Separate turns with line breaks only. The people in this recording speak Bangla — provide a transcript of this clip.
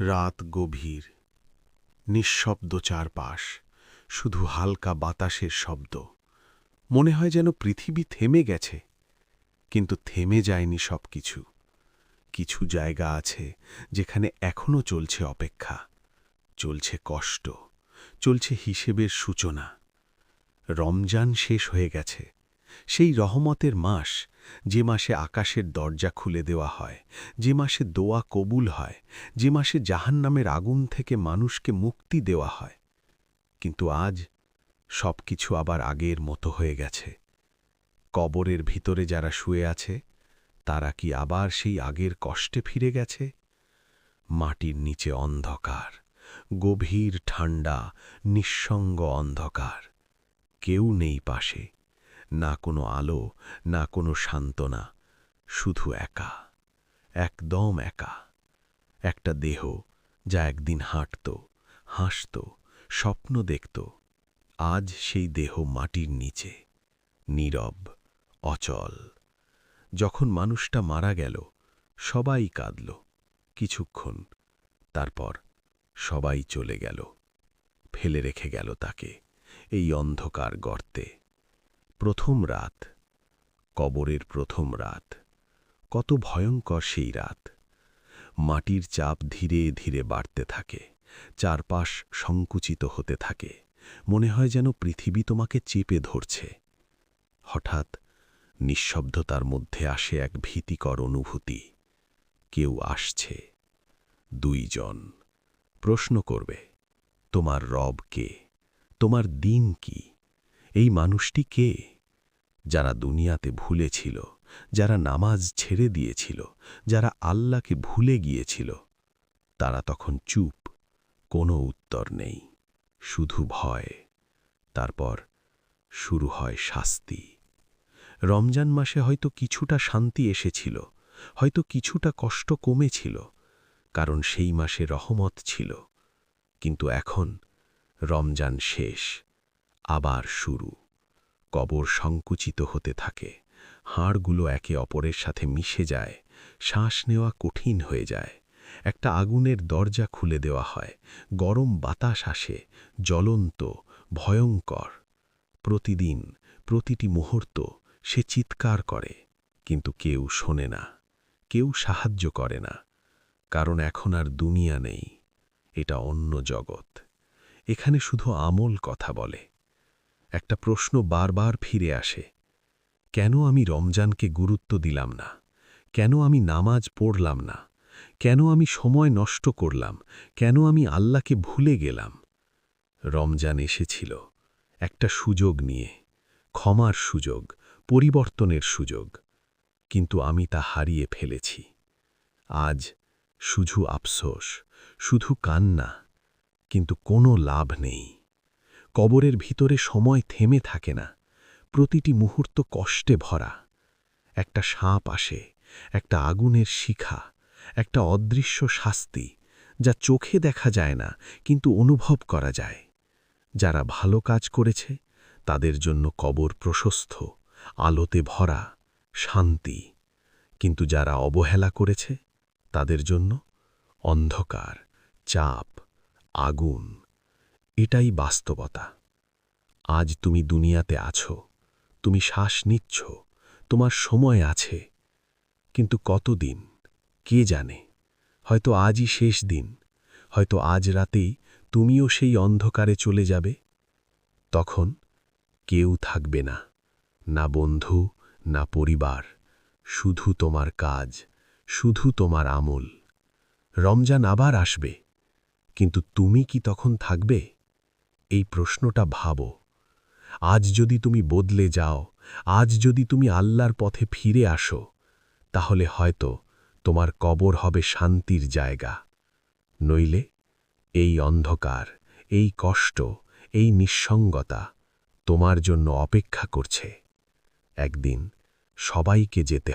রাত গভীর, নিঃশব্দ চারপাশ, শুধু হালকা বাতাসের শব্দ। মনে হয় যেন পৃথিবী থেমে গেছে, কিন্তু থেমে যায়নি সবকিছু। কিছু জায়গা আছে যেখানে এখনো চলছে অপেক্ষা, চলছে কষ্ট, চলছে হিসেবের সূচনা। রমজান শেষ হয়ে গেছে, সেই রহমতের মাস, যে মাসে আকাশের দরজা খুলে দেওয়া হয়, যে মাসে দোয়া কবুল হয়, যে মাসে জাহান্নামের আগুন থেকে মানুষকে মুক্তি দেওয়া হয়। কিন্তু আজ সবকিছু আবার আগের মতো হয়ে গেছে। কবরের ভিতরে যারা শুয়ে আছে, তারা কি আবার সেই আগের কষ্টে ফিরে গেছে? মাটির নিচে অন্ধকার, গভীর ঠান্ডা, নিঃসঙ্গ অন্ধকার। কেউ নেই পাশে, না কোনো আলো, না কোনো সান্ত্বনা, শুধু একা, একদম একা। একটা দেহ যা একদিন হাঁটত, হাসত, স্বপ্ন দেখত, আজ সেই দেহ মাটির নিচে, নীরব, অচল। যখন মানুষটা মারা গেল, সবাই কাঁদল কিছুক্ষণ, তারপর সবাই চলে গেল, ফেলে রেখে গেল তাকে এই অন্ধকার গর্তে। প্রথম রাত, কবরের প্রথম রাত, কত ভয়ঙ্কর সেই রাত। মাটির চাপ ধীরে ধীরে বাড়তে থাকে, চারপাশ সংকুচিত হতে থাকে, মনে হয় যেন পৃথিবী তোমাকে চেপে ধরছে। হঠাৎ নিঃশব্দতার মধ্যে আসে এক ভীতিকর অনুভূতি। কেউ আসছে, দুইজন। প্রশ্ন করবে, তোমার রব কে? তোমার দিন কি? এই মানুষটি কে? যারা দুনিয়াতে ভুলেছিল, যারা নামাজ ছেড়ে দিয়েছিল, যারা আল্লাহকে ভুলে গিয়েছিল, তারা তখন চুপ, কোনো উত্তর নেই, শুধু ভয়। তারপর শুরু হয় শাস্তি। রমজান মাসে হয়তো কিছুটা শান্তি এসেছিল, হয়তো কিছুটা কষ্ট কমেছিল, কারণ সেই মাসে রহমত ছিল। কিন্তু এখন রমজান শেষ, আবার শুরু। কবর সংকুচিত হতে থাকে, হাড়গুলো একে অপরের সাথে মিশে যায়, শ্বাস নেওয়া কঠিন হয়ে যায়। একটা আগুনের দরজা খুলে দেওয়া হয়, গরম বাতাস আসে, জ্বলন্ত, ভয়ঙ্কর। প্রতিদিন, প্রতিটি মুহূর্ত সে চিৎকার করে, কিন্তু কেউ শোনে না, কেউ সাহায্য করে না, কারণ এখন আর দুনিয়া নেই, এটা অন্য জগৎ। এখানে শুধু আমল কথা বলে। একটা প্রশ্ন বারবার ফিরে আসে, কেন আমি রমজানকে গুরুত্ব দিলাম না? কেন আমি নামাজ পড়লাম না? কেন আমি সময় নষ্ট করলাম? কেন আমি আল্লাহকে ভুলে গেলাম? রমজান এসেছিল একটা সুযোগ নিয়ে, ক্ষমার সুযোগ, পরিবর্তনের সুযোগ, কিন্তু আমি তা হারিয়ে ফেলেছি। আজ শুধু আফসোস, শুধু কান্না, কিন্তু কোনো লাভ নেই। কবরের ভিতরে সময় থেমে থাকে না, প্রতিটি মুহূর্ত কষ্টে ভরা। একটা সাপ আসে, একটা আগুনের শিখা, একটা অদৃশ্য শাস্তি, যা চোখে দেখা যায় না, কিন্তু অনুভব করা যায়। যারা ভালো কাজ করেছে, তাদের জন্য কবর প্রশস্ত, আলোতে ভরা, শান্তি। কিন্তু যারা অবহেলা করেছে, তাদের জন্য অন্ধকার, চাপ, আগুন। এটাই বাস্তবতা। আজ তুমি দুনিয়াতে আছো, তুমি শ্বাস নিচ্ছ, তোমার সময় আছে, কিন্তু কতদিন কে জানে? হয়তো আজই শেষ দিন, হয়তো আজ রাতেই তুমিও সেই অন্ধকারে চলে যাবে। তখন কেউ থাকবে না, না বন্ধু, না পরিবার, শুধু তোমার কাজ, শুধু তোমার আমল। রমজান আবার আসবে, কিন্তু তুমি কি তখন থাকবে? এই প্রশ্নটা ভাবো। আজ যদি তুমি বদলে যাও, আজ যদি তুমি আল্লাহর পথে ফিরে আসো, তাহলে হয়তো তোমার কবর হবে শান্তির জায়গা। নইলে এই অন্ধকার, এই কষ্ট, এই নিঃসঙ্গতা তোমার জন্য অপেক্ষা করছে। একদিন সবাইকে যেতে